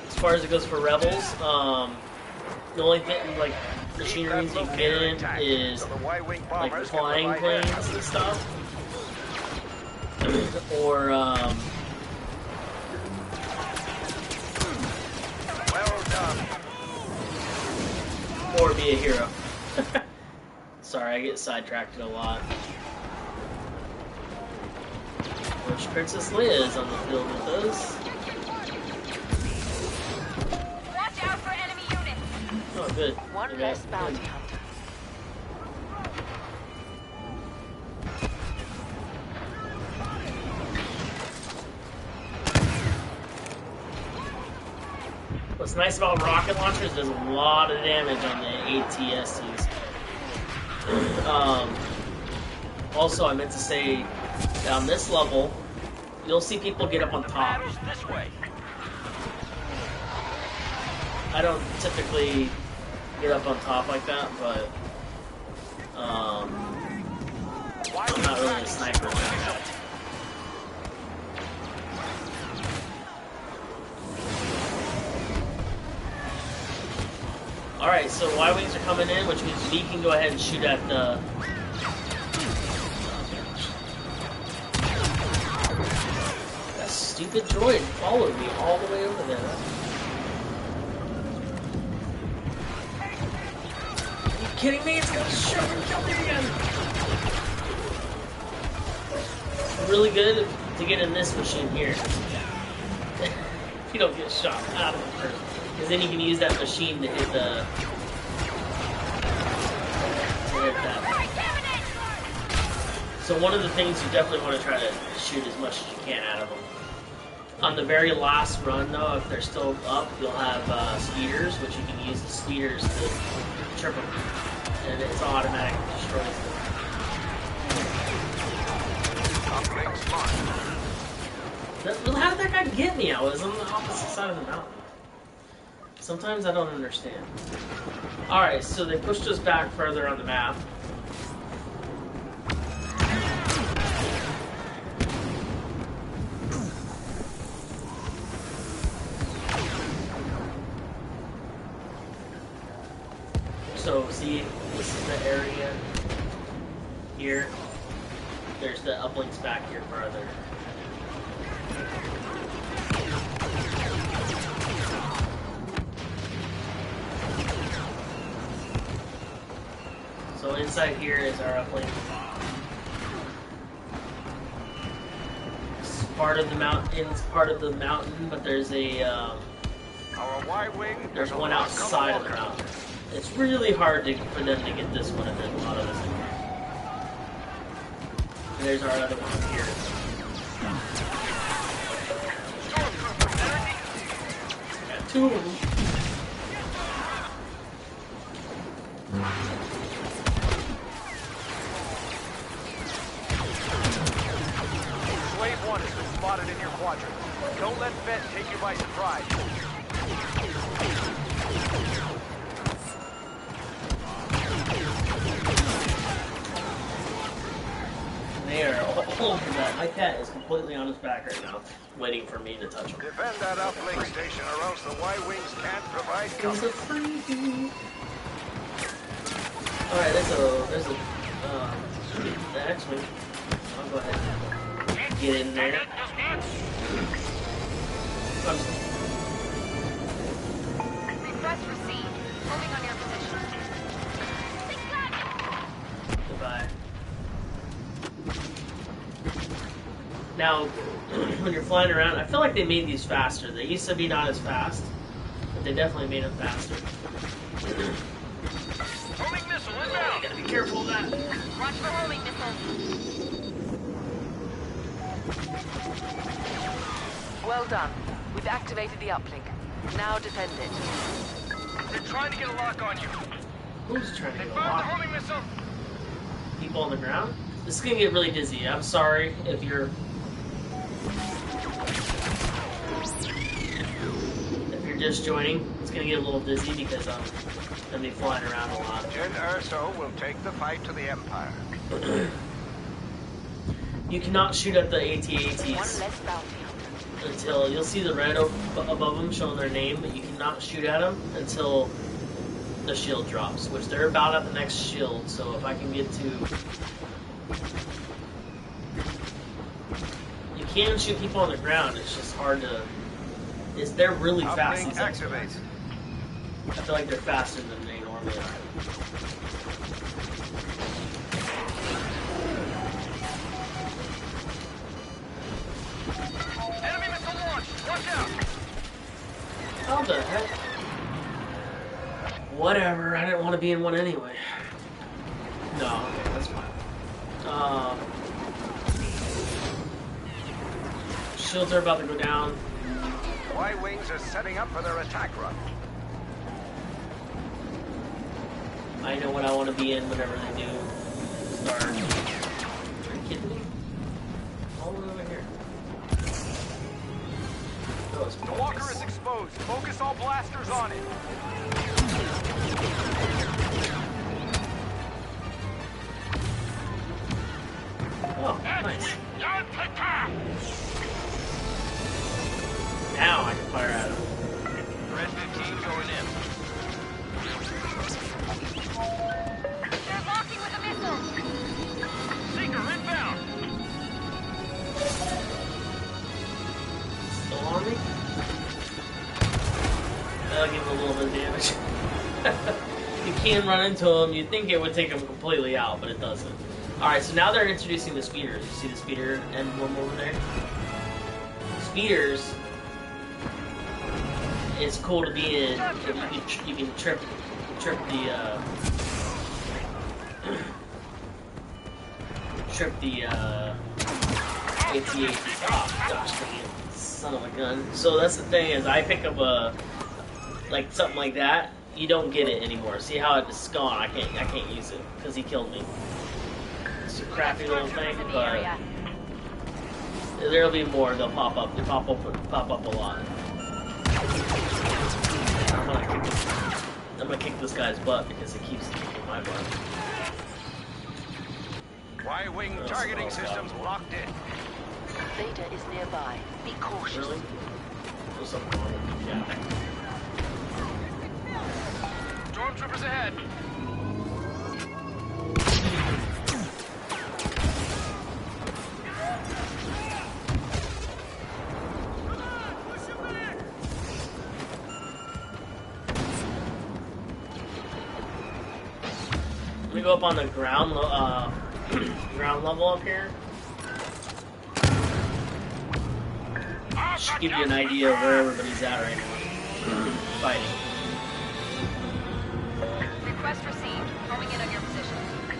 Speaker 1: As far as it goes for Rebels, the only thing, like, machineries you can get in is like flying planes and stuff, or
Speaker 2: Well done.
Speaker 1: or be a hero. Sorry, I get sidetracked a lot. Which Princess Leia is on the field with us.
Speaker 4: Watch out for enemy units.
Speaker 1: Oh, good.
Speaker 3: One
Speaker 1: Okay,
Speaker 3: less
Speaker 1: good.
Speaker 3: bounty hunter.
Speaker 1: What's nice about rocket launchers, does a lot of damage on the ATSTs. Also, I meant to say, down this level, you'll see people get up on top.
Speaker 2: Battles this way.
Speaker 1: I don't typically get up on top like that, but I'm not really a sniper like that. Alright, so Y-Wings are coming in, which means we can go ahead and shoot at the... That stupid droid followed me all the way over there. kidding me? It's gonna shoot and kill me again. Really good to get in this machine here. If you don't get shot out of it first. Because then you can use that machine to hit the... So one of the things you definitely want to try to shoot as much as you can out of them. On the very last run, though, if they're still up, you'll have speeders, which you can use the speeders to trip them. And it's automatic destroys them. How did that guy get me? I was on the opposite side of the mountain. Sometimes I don't understand. Alright, so they pushed us back further on the map. So, see, this is the area here. There's the uplinks back here farther. So inside here is our uplink. It's part of the mountain. It's part of the mountain, but there's a there's one outside of the mountain. It's really hard for them to get this one and then a lot of this. And there's our other one here. Got two of them.
Speaker 2: Wave 1 has been spotted in your quadrant. Don't let Vet take you by surprise.
Speaker 1: They are all over that. My cat is completely on his back right now, waiting for me to touch him.
Speaker 2: Defend that uplink station or else the Y-Wings can't provide cover.
Speaker 1: He's a freebie. Alright, there's a the X-Wing. I'll go ahead. Get in there.
Speaker 4: Request received. Moving on your position.
Speaker 1: Goodbye. Now, when you're flying around, I feel like they made these faster. They used to be not as fast, but they definitely made them faster.
Speaker 2: Homing missile inbound!
Speaker 1: Gotta be careful of that.
Speaker 4: Watch for homing missiles.
Speaker 3: Well done. We've activated the uplink. Now defend it.
Speaker 2: They're trying to get a lock on you.
Speaker 1: Who's trying to
Speaker 2: They
Speaker 1: get a
Speaker 2: fired the
Speaker 1: lock?
Speaker 2: homing missile.
Speaker 1: People on the ground? This is gonna get really dizzy. I'm sorry if you're just joining. It's gonna get a little dizzy because I'm gonna be flying around a lot.
Speaker 2: Jyn Erso will take the fight to the Empire.
Speaker 1: You cannot shoot at the
Speaker 3: One
Speaker 1: AT-ATs
Speaker 3: less bounty.
Speaker 1: until you'll see the red above them showing their name, but you cannot shoot at them until the shield drops, which they're about at the next shield. So if I can get to, you can shoot people on the ground. It's just hard to. They're really fast.
Speaker 2: Uplink activate.
Speaker 1: I feel like they're faster than they normally are.
Speaker 2: Enemy missile launched. Watch out.
Speaker 1: How the heck? Whatever. I didn't want to be in one anyway. No, okay, that's fine. Shields are about to go down.
Speaker 2: Y-Wings are setting up for their attack run.
Speaker 1: I know what I want to be in whenever they do start. Are you kidding me? All the way over here. That was
Speaker 2: The walker is exposed. Focus all blasters on it.
Speaker 1: Oh, nice. Now I can fire at him.
Speaker 2: Red 15 going in.
Speaker 4: They're locking with a missile.
Speaker 2: Seeker inbound.
Speaker 1: Still on me? That'll give him a little bit of damage. you can run into them. You'd think it would take them completely out, but it doesn't. Alright, so now they're introducing the speeders. You see the speeder emblem over there? Speeders is cool to be in. You can trip the AT-AT. Oh gosh, dang it. Son of a gun. So that's the thing is I pick up like something like that, you don't get it anymore. See how it's gone? I can't use it because he killed me. It's a crappy little thing, but there'll be more. They'll pop up. They pop up a lot. I'm gonna kick this guy's butt because it keeps kicking my butt.
Speaker 2: Y-wing targeting systems locked in.
Speaker 3: Vader is nearby. Be cautious.
Speaker 1: Really? There's something wrong with me. Yeah.
Speaker 2: Stormtroopers ahead.
Speaker 1: Let me go up on the ground level up here. Should give you an idea of where everybody's at right now. Fighting.
Speaker 4: Request received. Homing in on your position.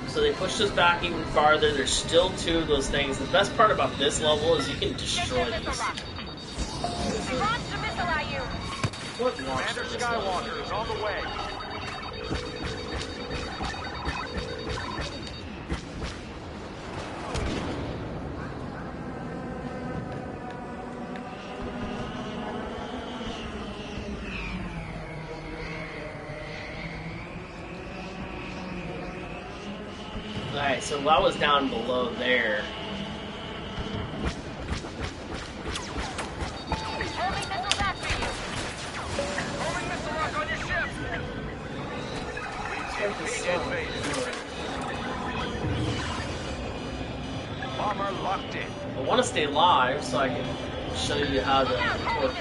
Speaker 1: So they pushed us back even farther. There's still two of those things. The best part about this level is you can destroy these.
Speaker 4: Launch the missile at you.
Speaker 1: What
Speaker 2: Commander
Speaker 1: monster is this
Speaker 2: Skywalker is on the way.
Speaker 1: Alright, so while I was down below there,
Speaker 4: Homing missiles after you.
Speaker 2: Homing missile lock on your ship. Bomber locked in.
Speaker 1: I want to stay live so I can show you how to work.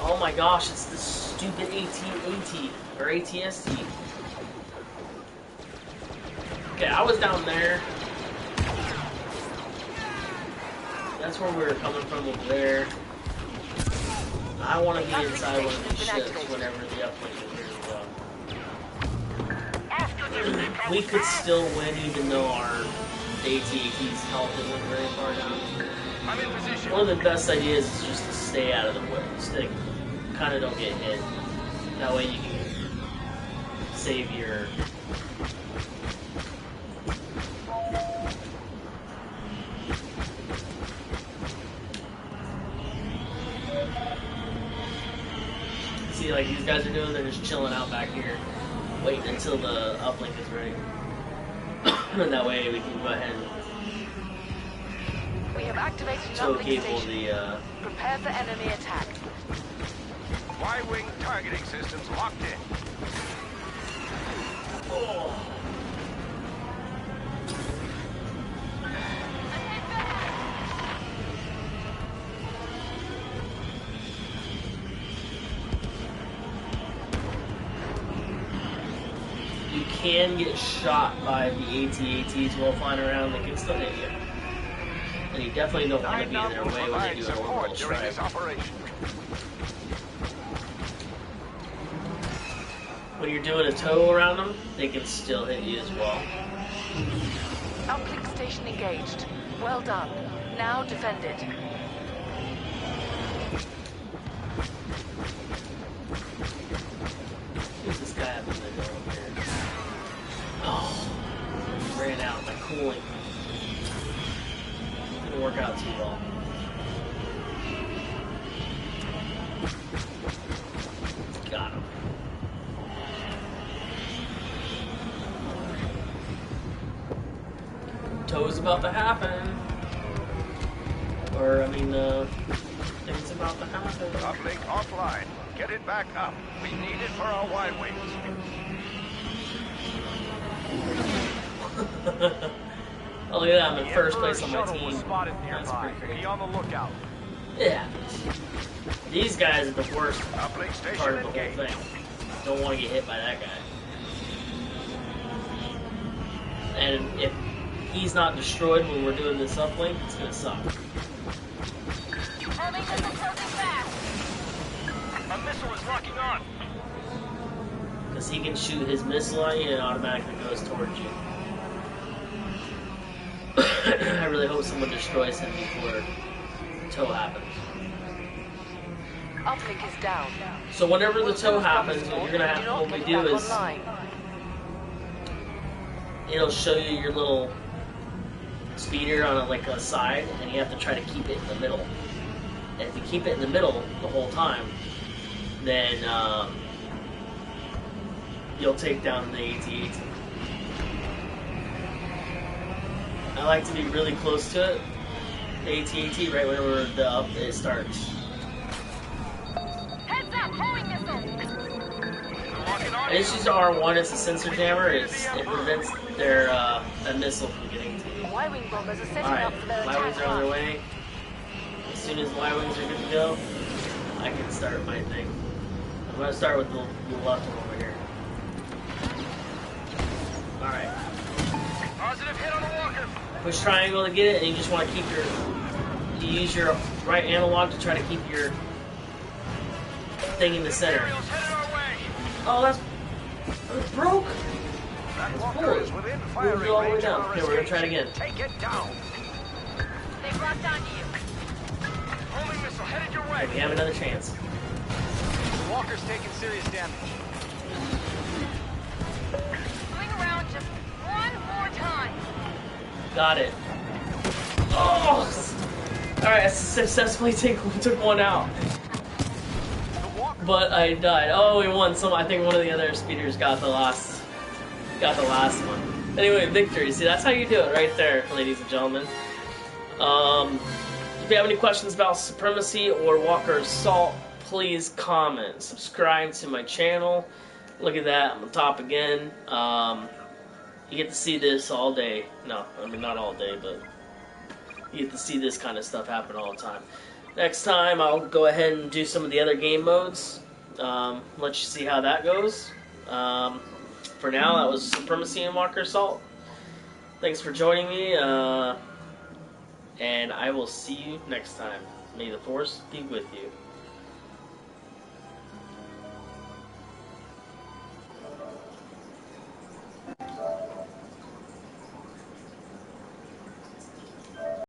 Speaker 1: Oh my gosh, it's this stupid AT-AT, or ATST. Okay, I was down there. That's where we were coming from over there. I want to be inside one of these ships whenever the uplink is here as well. We could still win even though our AT-AT's health isn't very far down.
Speaker 2: I'm in position.
Speaker 1: One of the best ideas is just to stay out of the way. So they kind of don't get hit. That way you can save your... See, like these guys are doing, they're just chilling out back here, waiting until the uplink is ready. And that way we can go ahead and
Speaker 3: We have activated
Speaker 1: tow
Speaker 3: an uplink
Speaker 1: cable
Speaker 3: station.
Speaker 1: the,
Speaker 3: Prepare for enemy attack.
Speaker 2: Y-wing targeting systems locked in.
Speaker 1: Oh. You can get shot by the AT-ATs while flying around. They can still hit you. And you definitely don't want to be in their way when they do an orbital
Speaker 2: during this
Speaker 1: strike.
Speaker 2: operation.
Speaker 1: When you're doing a tow around them, they can still hit you as well.
Speaker 3: Uplink station engaged. Well done. Now defend it.
Speaker 1: Who's this guy up in the door over here? Oh, ran out my cooling. Didn't work out too well. Got him. Tow's about to happen. Or, I mean, things about to happen.
Speaker 2: Uplink offline. Get it back up. We need it for our Y-wings.
Speaker 1: Oh, look at that, I'm in
Speaker 2: The
Speaker 1: first
Speaker 2: Emperor's
Speaker 1: place on my
Speaker 2: shuttle was
Speaker 1: team.
Speaker 2: spotted
Speaker 1: That's
Speaker 2: nearby.
Speaker 1: pretty crazy.
Speaker 2: Be on the lookout.
Speaker 1: Yeah. These guys are the worst
Speaker 2: Uplink
Speaker 1: part
Speaker 2: station
Speaker 1: of the whole
Speaker 2: engaged.
Speaker 1: thing. Don't want to get hit by that guy. And if he's not destroyed when we're doing this uplink, it's gonna suck.
Speaker 4: Homing missile closing fast.
Speaker 2: A missile is locking on.
Speaker 1: Because he can shoot his missile on you and it automatically goes towards you. I really hope someone destroys him before tow happens.
Speaker 3: Uplink is down.
Speaker 1: So whenever the tow happens, what you're gonna have, what we do is, it'll show you your little speeder on a side, and you have to try to keep it in the middle. And if you keep it in the middle the whole time, then you'll take down the AT-AT. I like to be really close to it, the AT-AT, right whenever it starts.
Speaker 4: Heads up, homing missile.
Speaker 1: I just use the R1 as a sensor jammer. It prevents their that missile from getting to you.
Speaker 3: Y-wing bombers are setting
Speaker 1: Alright,
Speaker 3: up for their
Speaker 1: Y-wings
Speaker 3: attack
Speaker 1: are on their
Speaker 3: run.
Speaker 1: way. As soon as Y-wings are good to go, I can start my thing. I'm going to start with the left one over here. Alright.
Speaker 2: Positive hit on the walker.
Speaker 1: Push triangle to get it, and you just want to keep you use your right analog to try to keep your thing in the center.
Speaker 2: Imperials headed our way.
Speaker 1: Oh, that's broke.
Speaker 2: That
Speaker 1: It's
Speaker 2: walker
Speaker 1: forward.
Speaker 2: is within
Speaker 1: We'll
Speaker 2: firing
Speaker 1: go all the way
Speaker 2: range of
Speaker 1: down.
Speaker 2: our
Speaker 1: Okay, we're gonna try it
Speaker 2: escape
Speaker 1: again.
Speaker 2: ship. Take it down.
Speaker 4: They've locked onto you.
Speaker 2: Homing missile headed your way.
Speaker 1: Okay, we have another chance.
Speaker 2: Walker's taking serious damage.
Speaker 4: Swing around just one more time.
Speaker 1: Got it. Oh! Alright, I successfully took one out. But I died. Oh, we won some. I think one of the other speeders got the last one. Anyway, victory. See, that's how you do it right there, ladies and gentlemen. If you have any questions about Supremacy or Walker Assault, please comment. Subscribe to my channel. Look at that, I'm on top again. You get to see this all day. No, I mean not all day, but you get to see this kind of stuff happen all the time. Next time, I'll go ahead and do some of the other game modes. Let you see how that goes. For now, that was Supremacy and Walker Assault. Thanks for joining me, and I will see you next time. May the Force be with you.